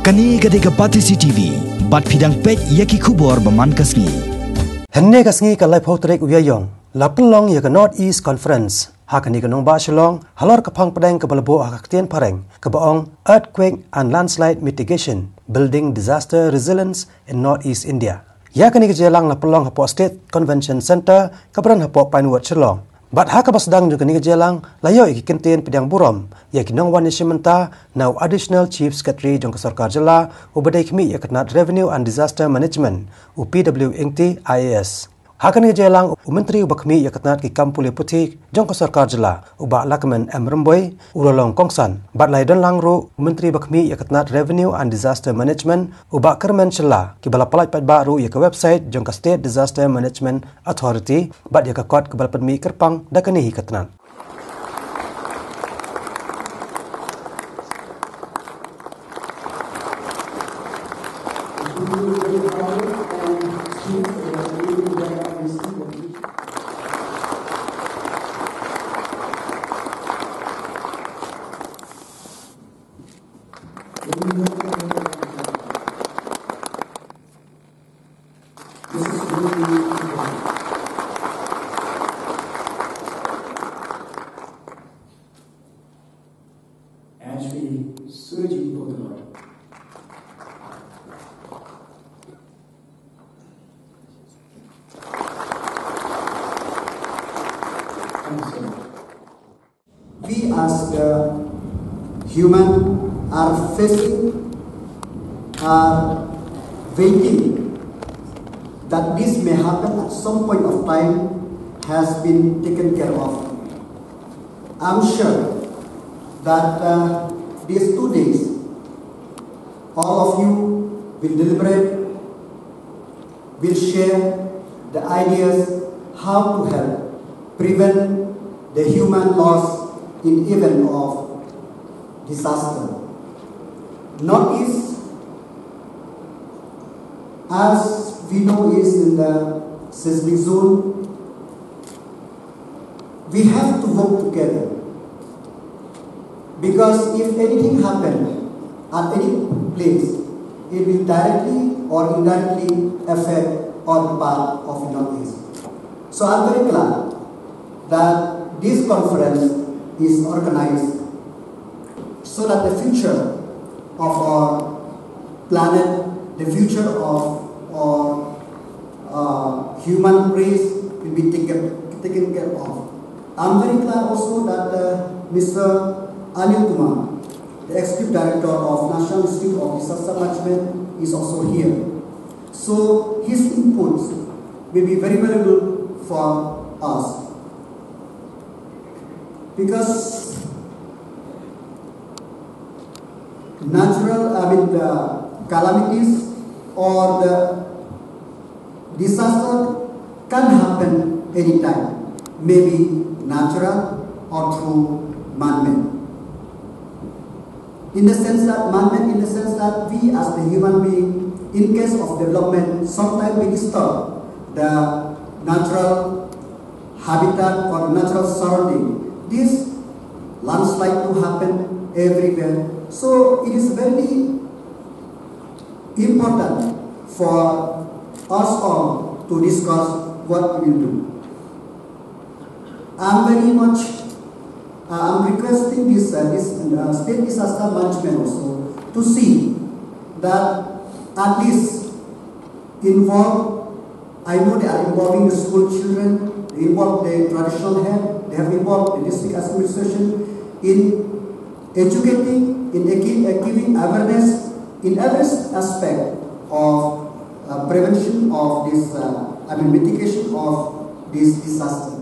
Kani gadega Pati CCTV, bat pidang pet yaki kubor baman kasngi. Henne kasngi kalai pautrek uyayong, lapelong ya ke North East Conference. Hakani kanong ba shalong, halor kapang pedang ke balabo hakaktian pareng, ke baong earthquake and landslide mitigation, building disaster resilience in North East India. Ya kani kejelang lapelong hapo State Convention Center, keberan hapo Pinewood Shalong. Bat haka basdang juga ni kejelang, layo iki kentien pedang burom, ya kinong wan ishimenta, now Additional Chief Secretary jong kesarkar jela, ubadai kami ya kenat Revenue and Disaster Management, UPWNT IAS. Haka ni kejelang, Menteri ubakmi ya kenat ki Kampul Putih jong kesarkar jela, ubak Lakman M. Remboy, ulolong kongsan. Bat lai don langru, Menteri bakmi ya kenat Revenue and Disaster Management, ubak Kermen Shela, ki balapalai pat baru ya ke website jong ke State Disaster Management Authority, bat ya ke kot ke balapad kerpang dakani hi ketnan. As we surge into the Lord. We as the human are facing, are waiting that this may happen at some point of time has been taken care of. I'm sure that these 2 days, all of you will deliberate, will share the ideas how to help prevent the human loss in event of disaster. Northeast, as we know, is in the seismic zone. We have to work together. Because if anything happens at any place, it will directly or indirectly affect all part of the Northeast. So I'm very glad that this conference is organized so that the future of our planet, the future of our human race will be taken care of. I'm very glad also that Mr. Anil Kumar, the Executive Director of National Institute of Disaster Management, is also here. So his inputs will be very valuable for us. Because the calamities or the disaster can happen anytime, maybe natural or through man-made. In the sense that we as the human being, in case of development, sometimes we disturb the natural habitat or natural surrounding. This landslide to happen everywhere. So it is very important for us all to discuss what we will do. I'm requesting this State Disaster Management also to see that at least involve, I know they are involving the school children, they involve the traditional head, they have involved the district administration in educating, in giving awareness in every aspect of prevention of this, mitigation of this disaster.